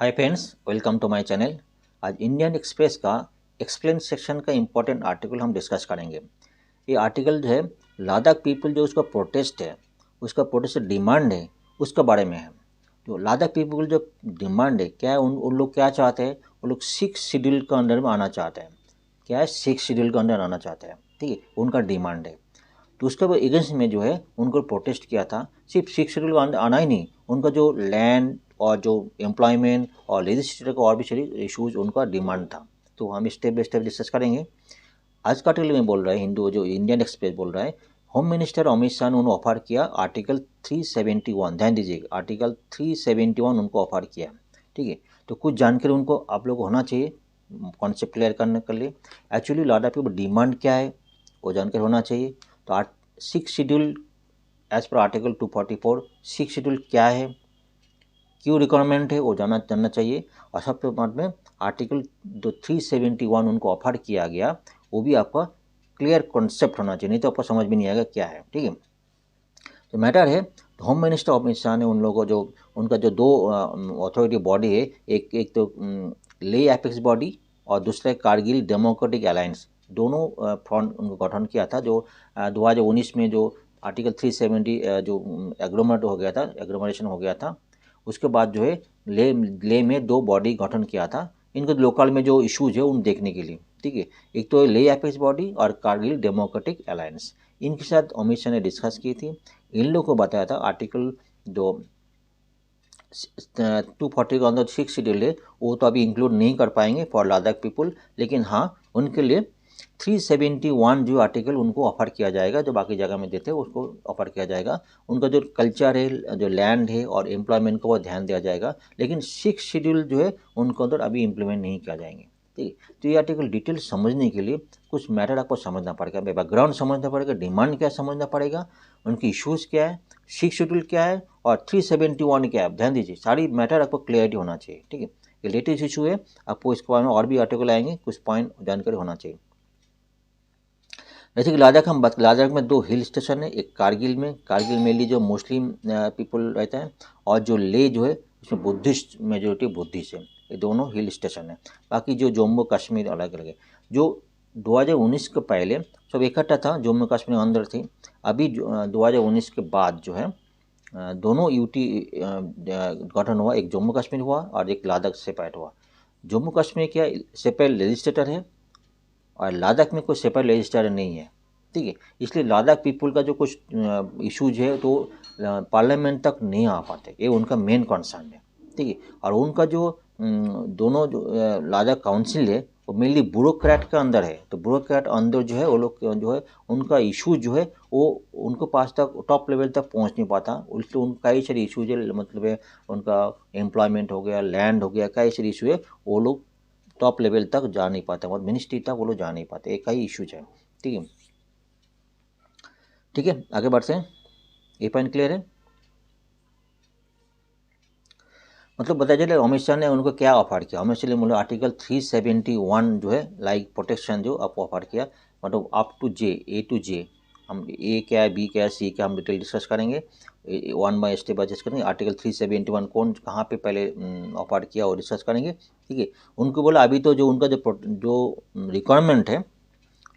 Hi friends, welcome to my channel. आज Indian Express का explain section का important article हम डिस्कस करेंगे। ये आर्टिकल जो है लद्दाख पीपल जो उसका प्रोटेस्ट है, उसका प्रोटेस्ट डिमांड है, उसके बारे में है। तो लद्दाख पीपल जो डिमांड है क्या है, उन लोग क्या चाहते हैं, वो लोग 6 शेड्यूल के अंडर में आना चाहते हैं। क्या है, 6 शेड्यूल के अंदर आना चाहते हैं, ठीक है, उनका डिमांड है। तो उसके अगेंस्ट में जो है उनको प्रोटेस्ट किया था। सिर्फ 6 शेड्यूल आना ही नहीं, उनका जो लैंड और जो एम्प्लॉयमेंट और लेजिस्लेचर का और भी सारी इशूज़ उनका डिमांड था। तो हम स्टेप बाय स्टेप डिस्कस करेंगे। आज का आर्टिकल में बोल रहा है, हिंदू जो इंडियन एक्सप्रेस बोल रहा है, होम मिनिस्टर अमित शाह ने उन्होंने ऑफर किया आर्टिकल 371। ध्यान दीजिएगा, आर्टिकल 371 उनको ऑफर किया, ठीक है। तो कुछ जानकारी उनको आप लोग को होना चाहिए कॉन्सेप्ट क्लियर करने के लिए। एक्चुअली लद्दाख पीपल डिमांड क्या है वो जानकारी होना चाहिए। तो 6 schedule as per article 244 6 schedule क्या है, क्यों रिक्वायरमेंट है, वो जानना चाहिए। और सबसे बाद में आर्टिकल जो 371 उनको ऑफर किया गया, वो भी आपका क्लियर कॉन्सेप्ट होना चाहिए, नहीं तो आपको समझ में नहीं आएगा क्या है, ठीक है। तो मैटर है, होम मिनिस्टर अमित शाह ने उन लोगों को जो उनका जो दो अथॉरिटी बॉडी है, एक तो ले एपेक्स बॉडी और दूसरा कारगिल डेमोक्रेटिक अलायंस, दोनों फ्रंट उनको गठन किया था। जो 2019 में जो आर्टिकल 370 जो एग्रीमेंट हो गया था, एग्रीमेंटेशन हो गया था, उसके बाद जो है ले में 2 बॉडी गठन किया था इनको लोकल में जो इश्यूज है उन देखने के लिए, ठीक है। एक तो ले एपेक्स बॉडी और कारगिल डेमोक्रेटिक अलायंस, इनके साथ अमित शाह ने डिस्कस की थी। इन लोगों को बताया था आर्टिकल जो 240 के अंदर 6 शेड्यूल है वो तो अभी इंक्लूड नहीं कर पाएंगे फॉर लद्दाख पीपल, लेकिन हाँ उनके लिए 371 जो आर्टिकल उनको ऑफर किया जाएगा, जो बाकी जगह में देते हैं उसको ऑफर किया जाएगा। उनका जो कल्चर है, जो लैंड है और एम्प्लॉयमेंट को वो ध्यान दिया जाएगा, लेकिन 6 शेड्यूल जो है उनको अंदर अभी इम्प्लीमेंट नहीं किया जाएंगे, ठीक है। तो ये आर्टिकल डिटेल समझने के लिए कुछ मैटर आपको समझना पड़ेगा, बैकग्राउंड समझना पड़ेगा, डिमांड क्या समझना पड़ेगा, उनकी इश्यूज़ क्या है, 6 शेड्यूल क्या है और 371 क्या है। ध्यान दीजिए, सारी मैटर आपको क्लियरिटी होना चाहिए, ठीक है। ये लेटेस्ट इशू है, आपको इसके बारे में और भी आर्टिकल आएंगे, कुछ पॉइंट जानकारी होना चाहिए। जैसे कि लद्दाख में 2 हिल स्टेशन है, एक कारगिल में ली जो मुस्लिम पीपल रहता है, और जो ले जो है उसमें बुद्धिस्ट मेजोरिटी बुद्धिस्ट है। ये दोनों हिल स्टेशन है। बाकी जो जम्मू कश्मीर अलग अलग है। जो 2019 के पहले सब इकट्ठा था, जम्मू कश्मीर अंदर थी। अभी 2019 के बाद जो है दोनों यूटी गठन हुआ, एक जम्मू कश्मीर हुआ और एक लद्दाख सेपरेट हुआ। जम्मू कश्मीर क्या सेपरेट लेजिस्लेटर है और लद्दाख में कोई सेपरेट लेजिस्लेटर नहीं है, ठीक है। इसलिए लद्दाख पीपल का जो कुछ इश्यूज है तो पार्लियामेंट तक नहीं आ पाते, ये उनका मेन कंसर्न है, ठीक है। और उनका जो दोनों जो लद्दाख काउंसिल है वो मेनली ब्यूरोक्रेट के अंदर है। तो ब्यूरोक्रेट अंदर जो है वो लोग जो है उनका इशू जो है वो उनको पास तक टॉप लेवल तक पहुंच नहीं पाता। उसके उनका कई सारे इशूज है, मतलब है उनका एम्प्लॉयमेंट हो गया, लैंड हो गया, कई सारे इशू है, वो लोग टॉप लेवल तक जा नहीं पाते, मतलब मिनिस्ट्री तक वो लोग जा नहीं पाते। एक ही इशूज है, ठीक है, ठीक है। आगे बढ़ते हैं, ये पॉइंट क्लियर है। मतलब बताया चले अमित शाह ने उनको क्या ऑफर किया। अमित शाह ने मतलब आर्टिकल 371 जो है लाइक प्रोटेक्शन जो आपको ऑफर किया, मतलब up to J, A to J. हम ए क्या है, बी क्या है, सी क्या, हम डिटेल डिस्कस करेंगे, one by step by discuss करेंगे। आर्टिकल 371 कौन कहाँ पे पहले ऑफर किया और डिस्कस करेंगे, ठीक है। उनको बोला अभी तो जो उनका जो रिक्वायरमेंट है,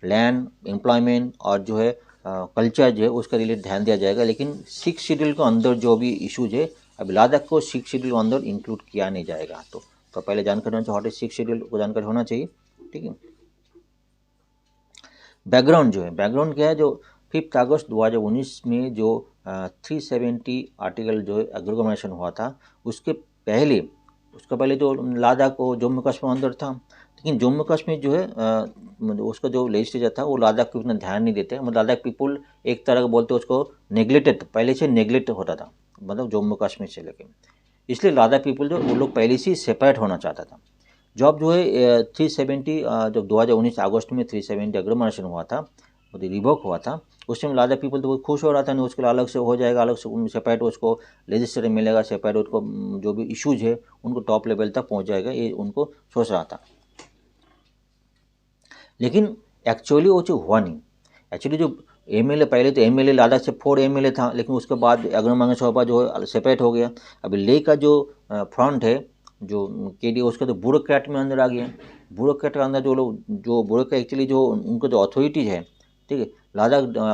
लैंड, एम्प्लॉयमेंट और जो है कल्चर जो है उसका रिलेटेड ध्यान दिया जाएगा, लेकिन 6 शेड्यूल के अंदर जो भी इशूज है अब लद्दाख को 6 शेड्यूल के अंदर इंक्लूड किया नहीं जाएगा। तो पहले जानकारी होना चाहिए, हॉट 6 शेड्यूल को जानकारी होना चाहिए, ठीक है। बैकग्राउंड जो है, बैकग्राउंड क्या है, जो 5 अगस्त 2019 में जो 370 आर्टिकल जो एग्रीमेंटेशन हुआ था, उसके पहले जो लद्दाख को जम्मू कश्मीर अंदर था, लेकिन जम्मू कश्मीर जो है उसका जो लेजिस्लेचर था वो लद्दाख को इतना ध्यान नहीं देते। मतलब लद्दाख पीपल एक तरह का बोलते उसको नेग्लेक्टेड, पहले से नेग्लेक्ट होता था, मतलब जम्मू कश्मीर से लेके। इसलिए लद्दाख पीपल जो वो लोग पहले से सेपरेट होना चाहता था। जब जो है 370 जब 2019 अगस्त में 370 एग्रीमेंटेशन हुआ था, वो रिवोक हुआ था, उस टाइम लद्दाख पीपल तो बहुत खुश हो रहा था, नहीं उसके लिए अलग से हो जाएगा, अलग से सेपरेट उसको लेजिस्लेचर मिलेगा, सेपरेट उसको जो भी इश्यूज है उनको टॉप लेवल तक पहुंच जाएगा, ये उनको सोच रहा था। लेकिन एक्चुअली वो जो हुआ नहीं। एक्चुअली जो एमएलए, पहले तो एमएलए लद्दाख से 4 एमएलए था, लेकिन उसके बाद एग्रीमेंटेशन जो है सेपरेट हो गया। अभी ले का जो फ्रंट है जो KDA उसका तो ब्यूरोक्रेट में अंदर आ गया। ब्यूरोक्रेट के अंदर जो लोग जो ब्यूरोक्रेट एक्चुअली जो उनको जो अथॉरिटीज है, ठीक है, लादाख जो है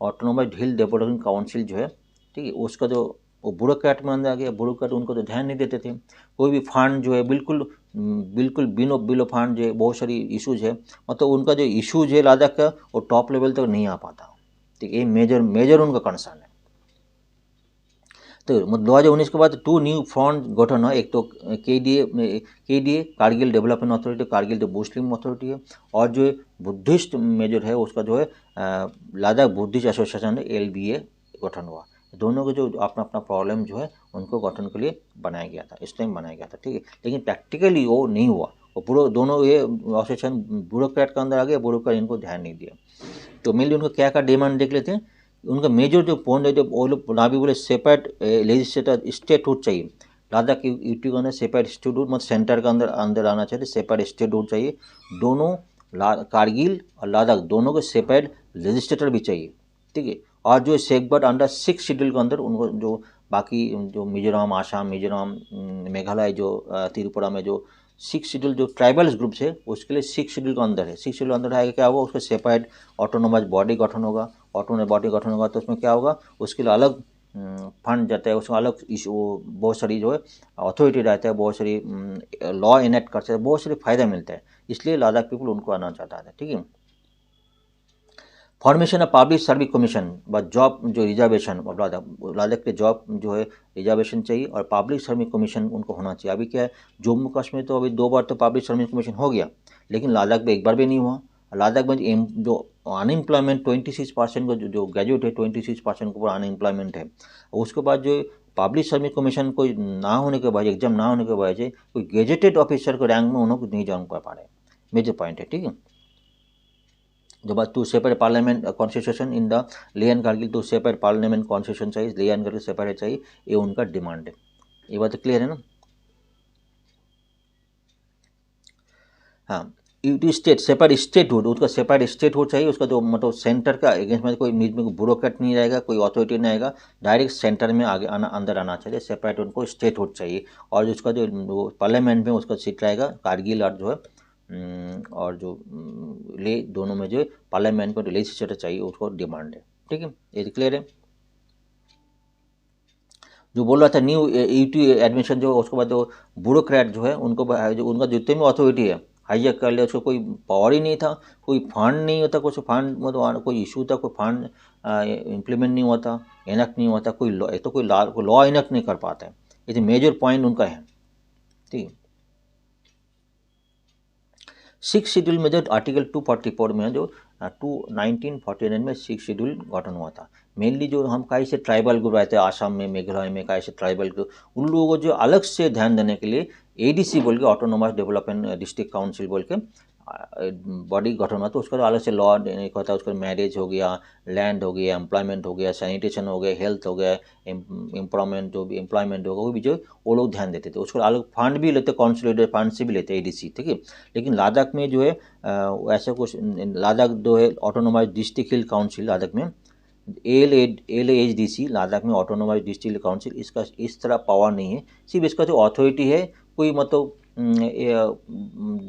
ऑटोनोमस हिल डेवलपमेंट काउंसिल जो है, ठीक है, उसका जो वो ब्यूरोक्रेट में अंदर आ गया। ब्यूरोक्रेट उनको तो ध्यान नहीं देते थे। कोई भी फंड जो है बिल्कुल बिलो फंड जो है, बहुत सारी इशूज़ है, मतलब उनका जो इशूज़ है लादाख का वो टॉप लेवल तक नहीं आ पाता। ठीक, ये मेजर उनका कंसर्न है। तो 2019 के बाद 2 न्यू फ्रंट गठन है। एक तो KDA Kargil development authority, Kargil जो मुस्लिम अथॉरिटी है, और जो बुद्धिस्ट मेजर है उसका जो है लादाख बुद्धिस्ट एसोसिएशन है, LBA गठन हुआ। दोनों के जो अपना अपना प्रॉब्लम जो है उनको गठन के लिए बनाया गया था, इस टाइम बनाया गया था, ठीक है। लेकिन प्रैक्टिकली वो नहीं हुआ। वो पूरा दोनों ये एसोसिएशन ब्यूरोक्रेट के अंदर आ गया, ब्यूरोक्रेट इनको ध्यान नहीं दिया। तो मेनली उनका क्या क्या डिमांड देख लेते हैं। उनका मेजर जो पॉइंट है, जो वो लोग ना भी बोले सेपरेट लेजिस्लेटर स्टेटहुड चाहिए। लादाख की यूटी के अंदर सेपरेट स्टेटहुड, मतलब सेंटर का अंदर आना चाहिए, सेपरेट स्टेटहुड चाहिए। दोनों कारगिल और लादाख दोनों को सेपरेट लेजिस्लेटर भी चाहिए, ठीक है। और जो सेफगार्ड अंडर 6 शेड्यूल के अंदर उनको जो बाकी जो मिजोरम, आसाम, मिजोरम, मेघालय, जो त्रिपुरा में जो 6 शेड्यूल जो ट्राइबल्स ग्रुप्स है उसके लिए 6 शेड्यूल के अंदर है। 6 शेड्यूल अंदर आएगा क्या होगा, उसका सेपरेट ऑटोनोमस बॉडी गठन होगा। ऑटोनोमस बॉडी गठन होगा तो उसमें क्या होगा, उसके लिए अलग फंड जाता है, उसमें अलग इशू, बहुत सारी जो है अथॉरिटी रहता है, बहुत सारी लॉ इनेक्ट करते हैं, बहुत सारे फायदा मिलता है। इसलिए लादाख पीपल उनको आना चाहता है, ठीक है। Formation of public service commission व जॉब जो रिजर्वेशन, लादाख के जॉब जो है रिजर्वेशन चाहिए, और पब्लिक सर्विस कमीशन उनको होना चाहिए। अभी क्या है, जम्मू कश्मीर तो अभी 2 बार तो पब्लिक सर्विस कमीशन हो गया, लेकिन लादाख में एक बार भी नहीं हुआ। लादाख में जो अनएम्प्लॉयमेंट 26% को जो ग्रेजुएट है 26% के ऊपर अनएम्प्लॉयमेंट है। उसके बाद जो पब्लिक सर्विस कमीशन कोई ना होने के वजह, एग्जाम ना होने के वजह से कोई गेजेटेड ऑफिसर के रैंक में उन्होंने नहीं ज्वाइन कर पा रहे, मेजर पॉइंट है, ठीक है। जो बात two separate parliament constitution in the Leh and Kargil, two separate parliament constitution चाहिए, लेह एंड कारगिल सेपरेट चाहिए, ये उनका डिमांड है। ये बात क्लियर है ना। हाँ, UT state separate state hood, उसका सेपरेट स्टेट हुड चाहिए। उसका जो मतलब सेंटर का अगेंस्ट में कोई बीच में ब्यूरोक्रेट नहीं रहेगा, कोई अथॉरिटी नहीं आएगा, डायरेक्ट सेंटर में आगे अंदर आना चाहिए, सेपरेट उनको स्टेट हुड चाहिए। और उसका जो पार्लियामेंट में उसका सीट रहेगा कारगिल और जो है और जो ले दोनों में जो पार्लियामेंट को लेजिस्लेटर चाहिए, उसको डिमांड है, ठीक है। ये क्लियर है। जो बोल रहा था न्यू यूटी एडमिशन जो, उसके बाद जो ब्यूरोक्रेट जो है उनको जो उनका जितने भी अथॉरिटी है हाईजैक कर लिया, उसको कोई पावर ही नहीं था, कोई फंड नहीं होता, कुछ फंड मतलब कोई इशू था, कोई फंड इम्प्लीमेंट नहीं होता, इनेक्ट नहीं होता, कोई लॉ, तो कोई लॉ इनेक्ट नहीं कर पाता है। ये तो मेजर पॉइंट उनका है, ठीक है। 6 शेड्यूल में जो आर्टिकल 244 में जो 1949 में 6 शेड्यूल गठन हुआ था। मेनली जो हम कहीं से ट्राइबल ग्रुप रहते हैं आसाम में, मेघालय में, कहीं से ट्राइबल ग्रुप, उन लोगों को जो अलग से ध्यान देने के लिए ADC बोल के, ऑटोनोमस डेवलपमेंट डिस्ट्रिक्ट काउंसिल बोल के बॉडी गठन हुआ। तो उसका तो अलग से लॉ देने का होता है। उसका मैरिज हो गया, लैंड हो गया, एम्प्लॉयमेंट हो गया, सैनिटेशन हो गया, हेल्थ हो गया, एम्प्लॉयमेंट जो भी एम्प्लॉयमेंट होगा वो भी जो वो लोग ध्यान देते थे। उसको अलग फंड भी लेते, कॉन्सोलिडेटेड फंड से भी लेते ADC, ठीक है। लेकिन लादाख में जो है ऐसा कुछ, लादाख जो है ऑटोनोमस डिस्ट्रिक्ट हिल काउंसिल लादाख में, LAHDC लादाख में ऑटोनोमस डिस्ट्रिक्ट काउंसिल, इसका इस तरह पावर नहीं है। सिर्फ इसका जो अथॉरिटी है, कोई मतलब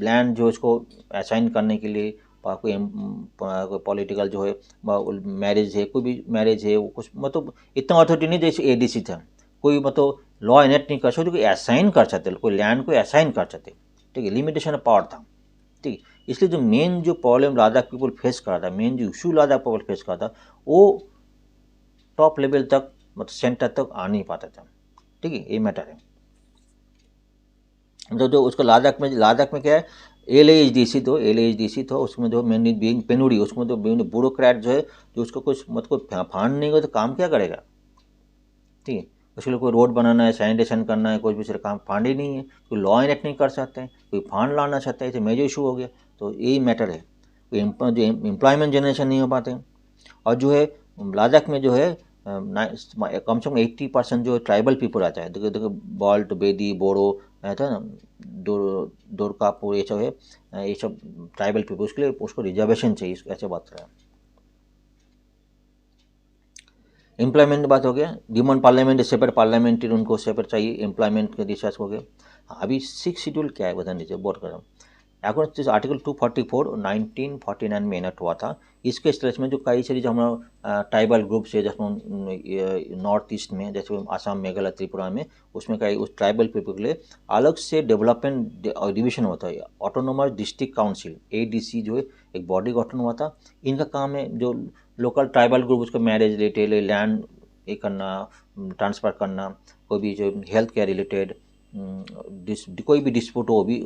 लैंड जो इसको असाइन करने के लिए, कोई पॉलिटिकल जो है मैरिज है, कोई भी मैरिज है, वो कुछ मतलब इतना अथॉरिटी नहीं जैसे ADC था। कोई मतलब लॉ इनेक्ट नहीं कर सकते, कोई असाइन कर सकते, कोई लैंड को असाइन कर सकते, ठीक है। लिमिटेशन ऑफ पावर था, ठीक। इसलिए जो मेन जो प्रॉब्लम लादाख पीपल फेस कर रहा था, मेन जो इशू लादाख पीपल फेस कर रहा था, वो टॉप लेवल तक मतलब सेंटर तक आ नहीं पाता था, ठीक है। ये मैटर है। जो उसको लादाख में क्या है, LAHDC तो उसमें जो मेनली बीइंग पेनुरी, उसमें जो ब्यूरोक्रेट जो है, जो उसको कुछ मतलब फंड नहीं हो तो काम क्या करेगा, ठीक है। उसके लिए कोई रोड बनाना है, सैनिटेशन करना है, कुछ भी काम फंड ही नहीं है, कोई लॉ इनेक्ट नहीं कर सकते हैं, कोई फंड लाना चाहता है, तो मेजर इशू हो गया। तो यही मैटर है, कोई जो एम्प्लॉयमेंट जनरेशन नहीं हो पाते। और जो है लादाख में जो है कम से कम 80% जो ट्राइबल पीपल आता है, देखो बाल्ट, बेदी, बोरो रहता है ना, दोरकापुर, ये सब है, ये सब ट्राइबल पीपल, उसके लिए उसको रिजर्वेशन चाहिए, ऐसे बात रहा है। एम्प्लॉयमेंट बात हो गया, डिमांड पार्लियामेंट सेपरेट पार्लियामेंट्री उनको सेपरेट चाहिए, एम्प्लॉयमेंट के रिसर्च हो गया। अभी 6 शेड्यूल क्या है बता दीजिए, बोर्ड कर अकॉर्डिंग टू आर्टिकल 244 1949 में इनक्ट हुआ था। इसके स्ट्रेच में जो कई सारी जो हमारा ट्राइबल ग्रुप्स है, जैसे नॉर्थ ईस्ट में, जैसे आसाम, मेघालय, त्रिपुरा में, उसमें कई उस ट्राइबल पीपल के लिए अलग से डेवलपमेंट डिवीजन होता है। ऑटोनोमस डिस्ट्रिक्ट काउंसिल ADC जो है एक बॉडी गठन हुआ था। इनका काम है जो लोकल ट्राइबल ग्रुप उसका मैरिज रिलेटेड, लैंड ये करना, ट्रांसफ़र करना, कोई भी जो हेल्थ केयर रिलेटेड कोई भी डिस्प्यूट हो वो भी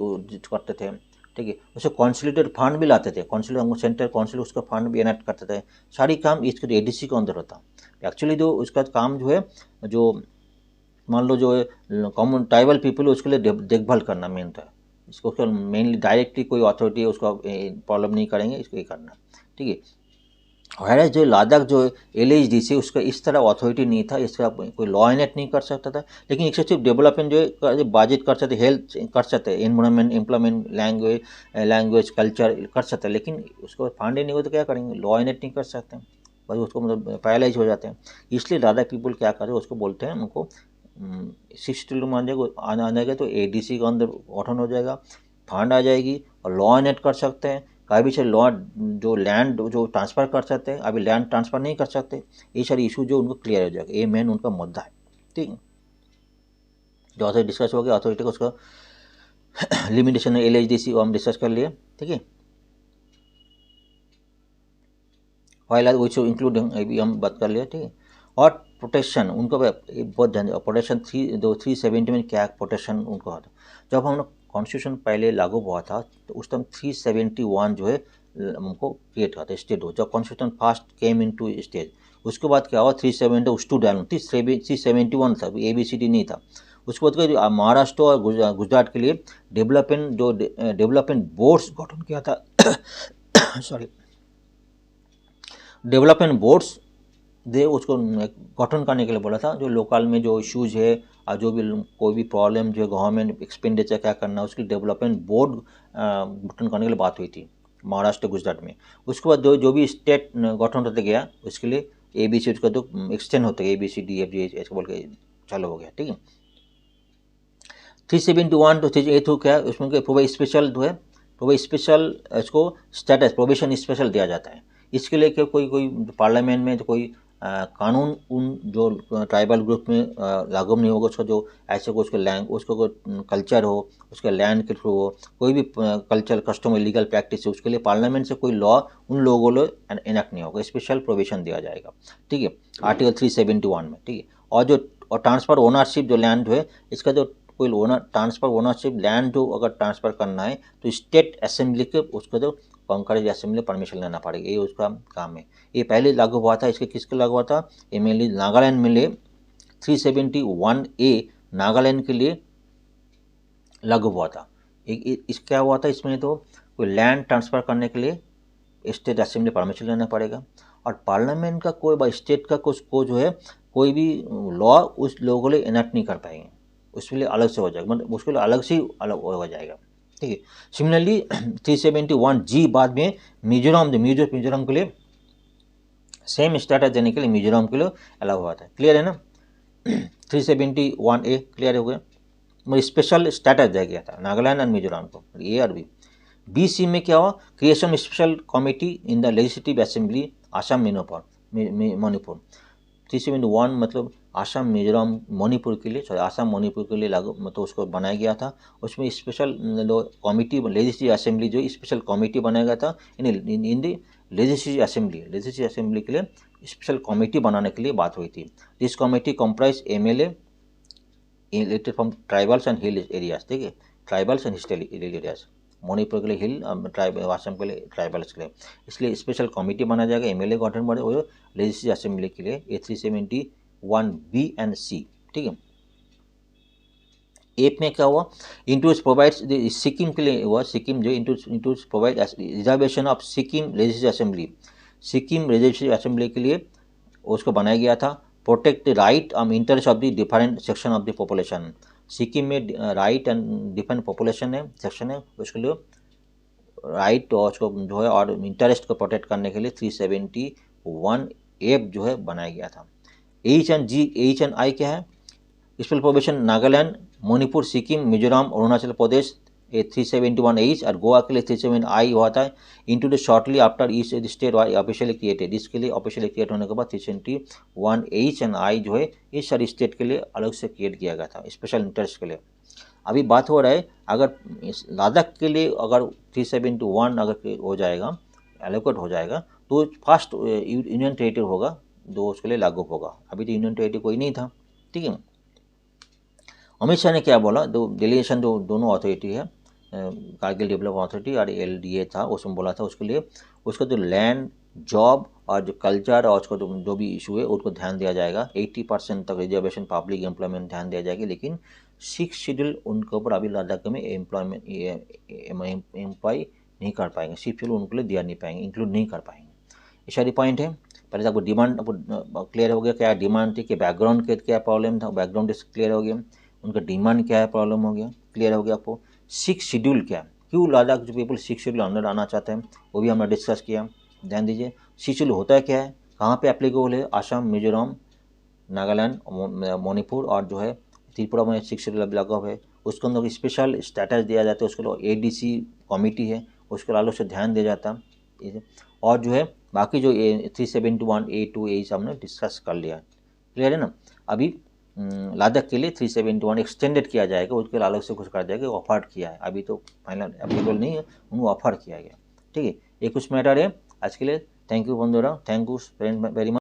करते थे। ठीक है, उसे कॉन्सोलिडेटेड फंड भी लाते थे, कॉन्सोलिडेट सेंटर काउंसिल उसका फंड भी इनेक्ट करते थे। सारी काम इसके ADC के अंदर होता। एक्चुअली जो उसका काम जो है, जो मान लो जो है कॉमन ट्राइबल पीपल उसके लिए देखभाल करना मेन था। इसको मेनली डायरेक्टली कोई अथॉरिटी उसका प्रॉब्लम नहीं करेंगे, इसको ये करना। ठीक है, वैराज जो लद्दाख जो LHDC उसका इस तरह अथॉरिटी नहीं था, इसका कोई लॉ इनेक्ट नहीं कर सकता था, लेकिन एक्सेसिव डेवलपमेंट जो है बातचीत कर सकते, हेल्थ कर सकते, एनवायरमेंट, एम्प्लॉयमेंट, लैंग्वेज कल्चर कर सकते, लेकिन उसको फंड ही नहीं हो तो क्या करेंगे, लॉ इनेक्ट नहीं कर सकते, बस उसको मतलब पैरालाइज हो जाते हैं। इसलिए लद्दाख पीपल क्या करें, उसको बोलते हैं उनको 6 शेड्यूल में आ जाएगा तो ADC का अंदर गठन हो जाएगा, फंड आ जाएगी और लॉ इनेक्ट कर सकते हैं। कभी से लॉ जो लैंड जो ट्रांसफ़र कर सकते हैं, अभी लैंड ट्रांसफ़र नहीं कर सकते, ये सारी इशू जो उनको क्लियर हो जाएगा। ये मेन उनका मुद्दा है। ठीक है, जो अथॉरिटी डिस्कस हो गया, अथॉरिटी को उसका लिमिटेशन LHDC वो हम डिस्कस कर लिए। ठीक है, फाइल वो इंक्लूड अभी हम बात कर लिए। ठीक है, और प्रोटेक्शन उनको बहुत ध्यान, प्रोटेक्शन 370 में क्या प्रोटेक्शन उनको आता। जब हम लोग कॉन्स्टिट्यूशन पहले लागू हुआ था तो उस टाइम 371 जो है हमको क्रिएट हुआ था, स्टेट हो। जब constitution first came into stage, उसके बाद क्या हुआ, 370 उस टू डाउन 371 था, ABCD नहीं था। उसके बाद महाराष्ट्र और गुजरात के लिए डेवलपमेंट बोर्ड्स गठन किया था सॉरी, डेवलपमेंट बोर्ड्स दे उसको गठन करने के लिए बोला था। जो लोकल में जो इश्यूज है और जो भी कोई भी प्रॉब्लम जो गवर्नमेंट एक्सपेंडिचर क्या करना है, उसकी डेवलपमेंट बोर्ड गठन करने के लिए बात हुई थी महाराष्ट्र गुजरात में। उसके बाद जो भी स्टेट गठन होते गया उसके लिए ABC उसका जो एक्सटेंड होता है ABCD ऐसे बोल के चालू हो गया। ठीक है, 371 तो 3 तो क्या उसमें प्रोवाइड स्पेशल जो है, प्रोवाइड स्पेशल इसको स्टेटस प्रोविजन स्पेशल दिया जाता है। इसके लिए कि कोई पार्लियामेंट में तो कोई कानून उन जो ट्राइबल ग्रुप में लागू नहीं होगा, उसका जो ऐसे को उसका उसका कोई कल्चर हो, उसके लैंड के थ्रू हो, कोई भी कल्चर कस्टम लीगल प्रैक्टिस है, उसके लिए पार्लियामेंट से कोई लॉ उन लोगों को इनेक्ट नहीं होगा, स्पेशल प्रोविजन दिया जाएगा। ठीक है, आर्टिकल 371 में। ठीक है, और जो ट्रांसफर ओनरशिप जो लैंड जो है, इसका जो कोई ट्रांसफर ओनरशिप लैंड जो अगर ट्रांसफ़र करना है तो स्टेट असेंबली के उसको जो कॉन्करेज असेंबली परमिशन लेना पड़ेगा, ये उसका काम है। ये पहले लागू हुआ था, इसके किसके लागू हुआ था, ये मेनली नागालैंड में लिए 371A नागालैंड के लिए लागू हुआ था। इस क्या हुआ था, इसमें तो कोई लैंड ट्रांसफ़र करने के लिए स्टेट असेंबली परमिशन लेना पड़ेगा, और पार्लियामेंट का कोई स्टेट का कुछ को जो है कोई भी लॉ उस लोगों के लिए इनेक्ट नहीं कर पाएंगे, उसके लिए अलग से हो जाएगा, मतलब उसके लिए अलग से अलग हो जाएगा। ठीक है, सिमिलरली 371G बाद में मिजोरम के लिए सेम स्टेटस देने के लिए मिजोरम के लिए अलाउ हुआ था। क्लियर है ना 371A क्लियर हो गया, मतलब स्पेशल स्टेटस दिया गया था नागालैंड और मिजोरम को, A और BC में क्या हुआ, creation special committee in the legislative assembly Assam Manipur 371 मतलब आसाम मिजोरम मणिपुर के लिए, सॉरी आसाम मणिपुर के लिए लागू मतलब उसको बनाया गया था। उसमें स्पेशल कमिटी लेजिस्लेटिव असेंबली जो स्पेशल कमिटी बनाया गया था इन द लेजिस्लेटिव असेंबली के लिए स्पेशल कमिटी बनाने के लिए बात हुई थी। This committee comprise MLA elected from tribals and hill areas. ठीक है, tribals and hill areas, Manipur के लिए हिल, आसाम के लिए ट्राइबल्स के लिए, इसलिए स्पेशल कमिटी बनाया जाएगा। MLA गठन बढ़े और लेजिस्लेटिव असेंबली के लिए ये 371B एंड C। ठीक है, एक में क्या हुआ, इंट्रोड्यूस प्रोवाइड्स सिक्किम के लिए हुआ, सिक्किम जो introduce provide reservation of Sikkim legislative assembly, Sikkim legislative assembly के लिए उसको बनाया गया था। Protect the right of interest of the different section of the population, Sikkim में राइट एंड डिफरेंट पॉपुलेशन है, सेक्शन है, उसके लिए राइट और उसको जो है और इंटरेस्ट को प्रोटेक्ट करने के लिए 371A जो है बनाया गया था। एच एंड आई क्या है? Special provision Nagaland, Manipur, Sikkim, Mizoram, Arunachal Pradesh 371H और गोवा के लिए 371I हुआ था। Included shortly after each state officially created, इसके लिए ऑफिशियली क्रिएट होने के बाद 371H एंड I जो है इस सारी स्टेट के लिए अलग से क्रिएट किया गया था स्पेशल इंटरेस्ट के लिए। अभी बात हो रहा है अगर लद्दाख के लिए अगर 371 अगर हो जाएगा, एलोकेट हो जाएगा, तो फर्स्ट यूनियन टेरिटरी होगा जो उसके लिए लागू होगा। अभी तो यूनियन टेरिटरी कोई नहीं था, ठीक है। अमित शाह ने क्या बोला, दो डेलीगेशन जो दोनों अथॉरिटी है, कारगिल डेवलपमेंट अथॉरिटी और LDA था, उसमें बोला था उसके लिए उसका जो लैंड, जॉब और जो कल्चर और उसका जो भी इशू है उसको ध्यान दिया जाएगा। 80% तक रिजर्वेशन, पब्लिक एम्प्लॉयमेंट ध्यान दिया जाएगी, लेकिन 6 शेड्यूल उनके ऊपर अभी लद्दाख में एम्प्लॉयमेंट एम्प्लॉय नहीं कर पाएंगे, 6 शेड्यूल उनके लिए दिया नहीं पाएंगे, इंक्लूड नहीं कर पाएंगे। ये सारी पॉइंट है। पहले आपको डिमांड आपको क्लियर हो गया, क्या डिमांड थी, कि बैकग्राउंड के क्या प्रॉब्लम था, बैकग्राउंड क्लियर हो गया, उनका डिमांड क्या है, प्रॉब्लम हो गया, क्लियर हो गया आपको। 6 शेड्यूल क्या है, क्यों लद्दाख जो पीपल 6 शेड्यूल अंदर आना चाहते हैं, वो भी हमने डिस्कस किया। ध्यान दीजिए 6 शेड्यूल होता है क्या है, कहाँ पे एप्लीकेबल है, आसाम, मिजोरम, नागालैंड, मणिपुर और जो है त्रिपुरा में 6 शेड्यूल लगा हुआ है। उसके अंदर स्पेशल स्टेटस दिया जाता है, उसके लिए ADC कमेटी है, उसके अलग से ध्यान दिया जाता है। और जो है बाकी जो 371A2 ये हमने डिस्कस कर लिया, क्लियर है ना। अभी लद्दाख के लिए 371 एक्सटेंडेड किया जाएगा, उसके लिए अलग से कुछ कर जाएगा, ऑफर किया है, अभी तो फाइनल अप्रूवल नहीं है, उनको ऑफर किया गया, ठीक है। ये कुछ मैटर है आज के लिए। थैंक यू बंधुरा, थैंक यू वेरी मच।